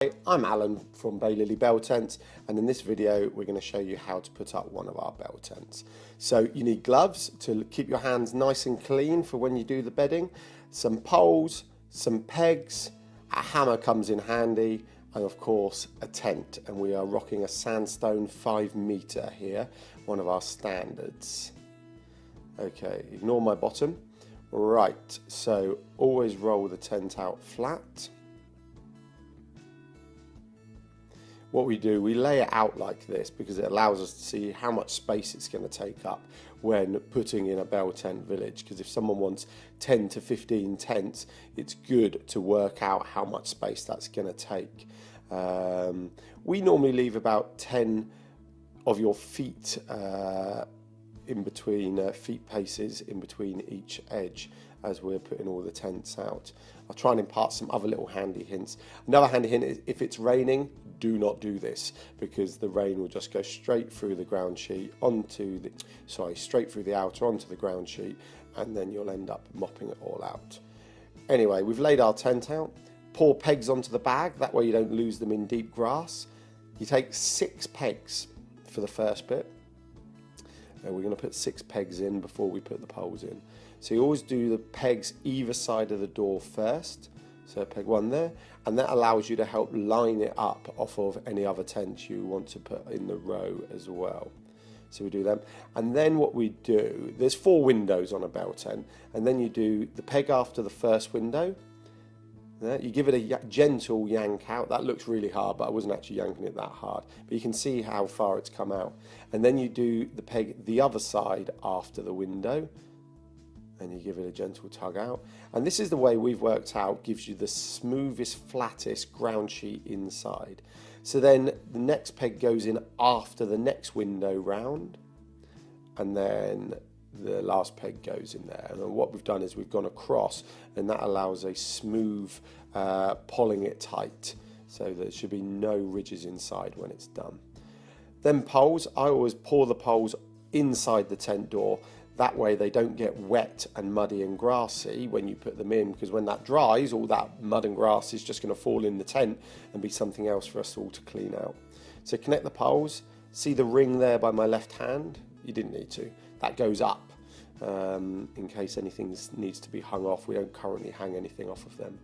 Hey, I'm Alan from Bay Lily Bell Tents, and in this video we're going to show you how to put up one of our bell tents. So you need gloves to keep your hands nice and clean for when you do the bedding, some poles, some pegs, a hammer comes in handy, and of course a tent. And we are rocking a sandstone 5 meter here, one of our standards. Okay, ignore my bottom. Right, so always roll the tent out flat. What we do, we lay it out like this because it allows us to see how much space it's going to take up when putting in a bell tent village. Because if someone wants 10 to 15 tents, it's good to work out how much space that's going to take. We normally leave about 10 of your feet in between feet paces in between each edge as we're putting all the tents out. I'll try and impart some other little handy hints. Another handy hint is if it's raining, do not do this because the rain will just go straight through the ground sheet onto the, straight through the outer onto the ground sheet, and then you'll end up mopping it all out. Anyway, we've laid our tent out. Pour pegs onto the bag, that way you don't lose them in deep grass. You take 6 pegs for the first bit. And we're going to put 6 pegs in before we put the poles in. So you always do the pegs either side of the door first. So peg 1 there, and that allows you to help line it up off of any other tent you want to put in the row as well. So we do them, and then what we do, there's 4 windows on a bell tent, and then you do the peg after the first window. There, you give it a gentle yank out. That looks really hard, but I wasn't actually yanking it that hard. But you can see how far it's come out. And then you do the peg the other side after the window, and you give it a gentle tug out. And this is the way we've worked out, gives you the smoothest, flattest ground sheet inside. So then the next peg goes in after the next window round, and then the last peg goes in there. And what we've done is we've gone across, and that allows a smooth polling it tight, so there should be no ridges inside when it's done. Then poles, I always pour the poles inside the tent door. That way they don't get wet and muddy and grassy when you put them in, because when that dries, all that mud and grass is just going to fall in the tent and be something else for us all to clean out. So connect the poles. See the ring there by my left hand? You didn't need to. That goes up in case anything needs to be hung off. We don't currently hang anything off of them.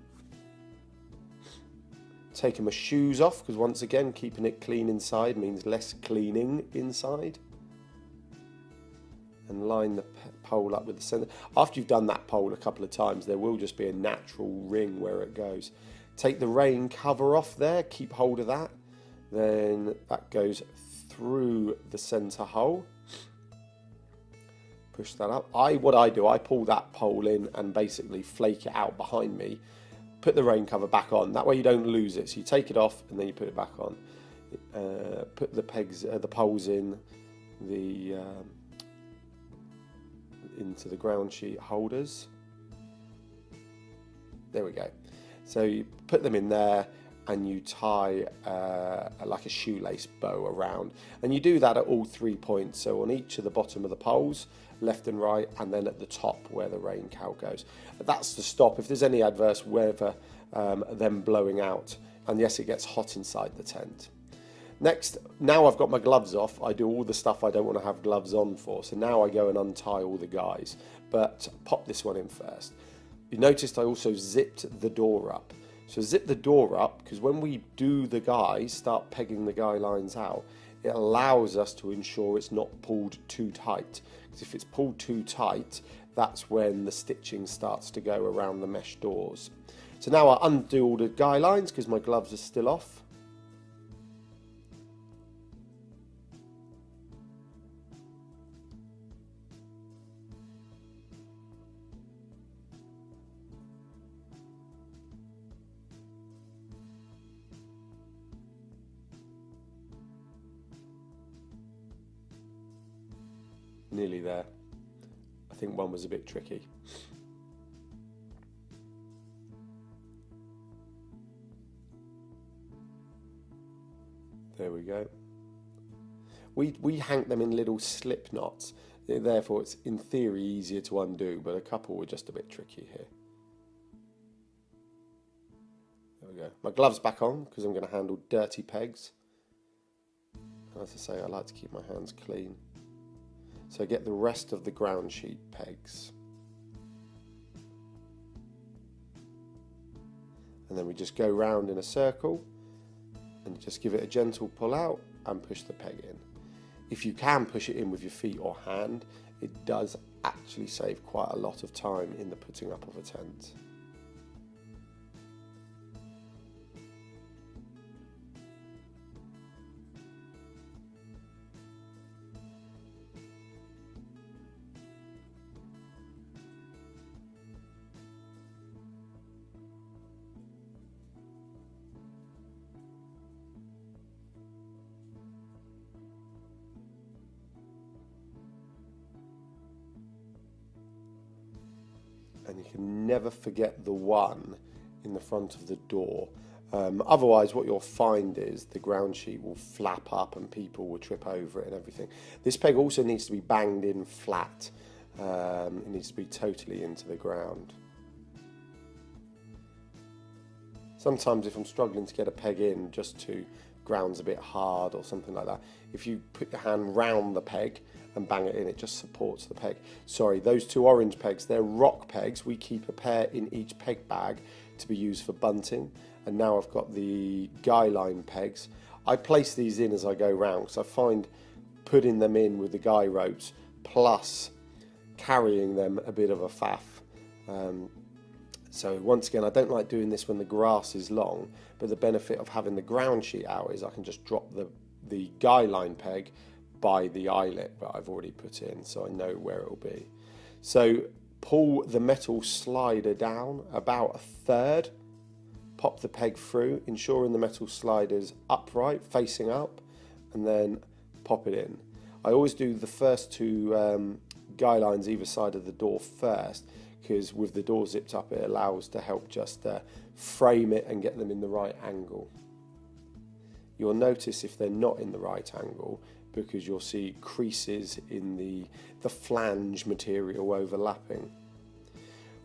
Taking my shoes off, because once again, keeping it clean inside means less cleaning inside. And line the pole up with the centre. After you've done that pole a couple of times, there will just be a natural ring where it goes. Take the rain cover off there, keep hold of that. Then that goes through the centre hole. Push that up. What I do, I pull that pole in and basically flake it out behind me. Put the rain cover back on. That way you don't lose it. So you take it off and then you put it back on. Put the pegs, the poles in into the ground sheet holders. There we go. So you put them in there and you tie like a shoelace bow around, and you do that at all 3 points, so on each of the bottom of the poles, left and right, and then at the top where the rain cow goes. That's to stop if there's any adverse weather, them blowing out, and yes, it gets hot inside the tent. Next, now I've got my gloves off, I do all the stuff I don't want to have gloves on for, so now I go and untie all the guys, but pop this one in first. You noticed I also zipped the door up. So zip the door up, because when we do the guys, start pegging the guy lines out, it allows us to ensure it's not pulled too tight. Because if it's pulled too tight, that's when the stitching starts to go around the mesh doors. So now I undo all the guy lines because my gloves are still off. Nearly there. I think one was a bit tricky. There we go. We hang them in little slip knots, therefore it's in theory easier to undo, but a couple were just a bit tricky here. There we go. My gloves back on because I'm going to handle dirty pegs. And as I say, I like to keep my hands clean. So I get the rest of the ground sheet pegs. And then we just go round in a circle and just give it a gentle pull out and push the peg in. If you can push it in with your feet or hand, it does actually save quite a lot of time in the putting up of a tent. And you can never forget the one in the front of the door. Otherwise, what you'll find is the ground sheet will flap up and people will trip over it and everything. This peg also needs to be banged in flat. It needs to be totally into the ground. Sometimes if I'm struggling to get a peg in just to ground's a bit hard or something like that, if you put your hand round the peg and bang it in, it just supports the peg. Sorry, those two orange pegs, they're rock pegs. We keep a pair in each peg bag to be used for bunting. And now I've got the guy line pegs. I place these in as I go round because I find putting them in with the guy ropes plus carrying them a bit of a faff. So once again, I don't like doing this when the grass is long, but the benefit of having the ground sheet out is I can just drop the guy line peg by the eyelet that I've already put in, so I know where it will be. So pull the metal slider down about a third, pop the peg through, ensuring the metal slider's upright, facing up, and then pop it in. I always do the first two guy lines either side of the door first, because with the door zipped up it allows to help just frame it and get them in the right angle. You'll notice if they're not in the right angle because you'll see creases in the flange material overlapping.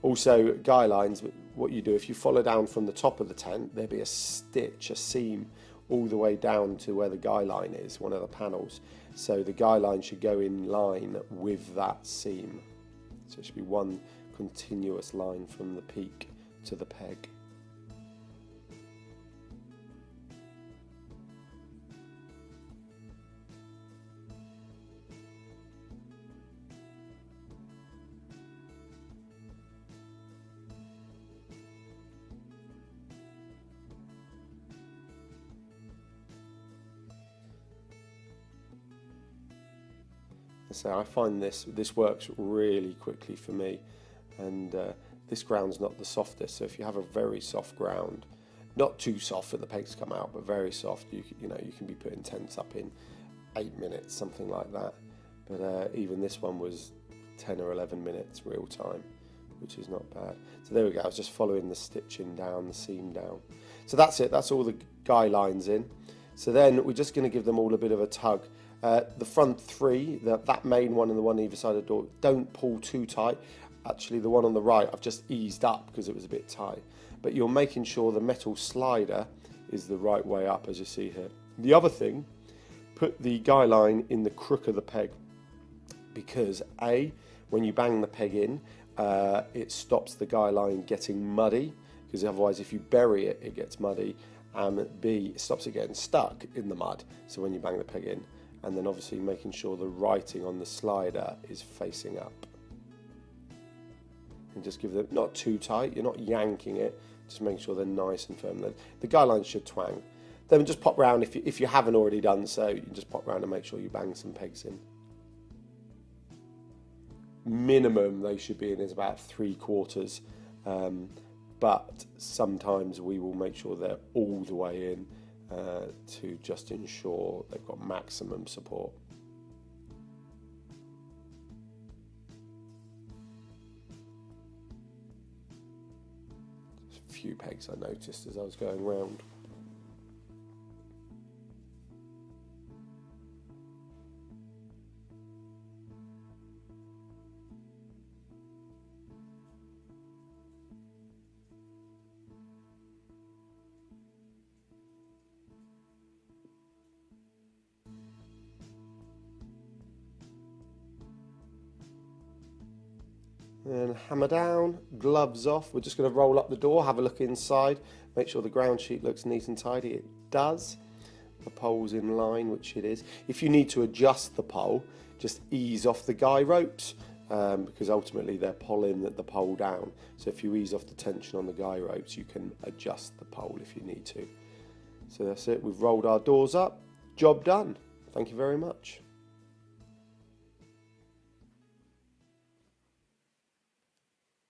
Also, guy lines, what you do, if you follow down from the top of the tent, there'll be a stitch, a seam, all the way down to where the guy line is, one of the panels. So the guy line should go in line with that seam. So it should be one continuous line from the peak to the peg. So I find this works really quickly for me, and this ground's not the softest, so if you have a very soft ground, not too soft that the pegs come out, but very soft, you can be putting tents up in 8 minutes, something like that. But even this one was 10 or 11 minutes real time, which is not bad. So there we go, I was just following the stitching down, the seam down. So that's it, that's all the guy lines in. So then we're just going to give them all a bit of a tug. The front three, that main one and the one either side of the door, don't pull too tight. Actually, the one on the right, I've just eased up because it was a bit tight. But you're making sure the metal slider is the right way up, as you see here. The other thing, put the guy line in the crook of the peg, because A, when you bang the peg in, it stops the guy line getting muddy, because otherwise if you bury it, it gets muddy. And B, it stops it getting stuck in the mud, so when you bang the peg in. And then obviously making sure the writing on the slider is facing up. And just give them, not too tight, you're not yanking it, just making sure they're nice and firm. The guy lines should twang. Then just pop round, if you haven't already done so, you can just pop round and make sure you bang some pegs in. Minimum they should be in is about 3/4, but sometimes we will make sure they're all the way in to just ensure they've got maximum support. Just a few pegs I noticed as I was going round. And hammer down, gloves off. We're just going to roll up the door, have a look inside, make sure the ground sheet looks neat and tidy. It does. The pole's in line, which it is. If you need to adjust the pole, just ease off the guy ropes, because ultimately they're pulling the pole down. So if you ease off the tension on the guy ropes, you can adjust the pole if you need to. So that's it. We've rolled our doors up. Job done. Thank you very much.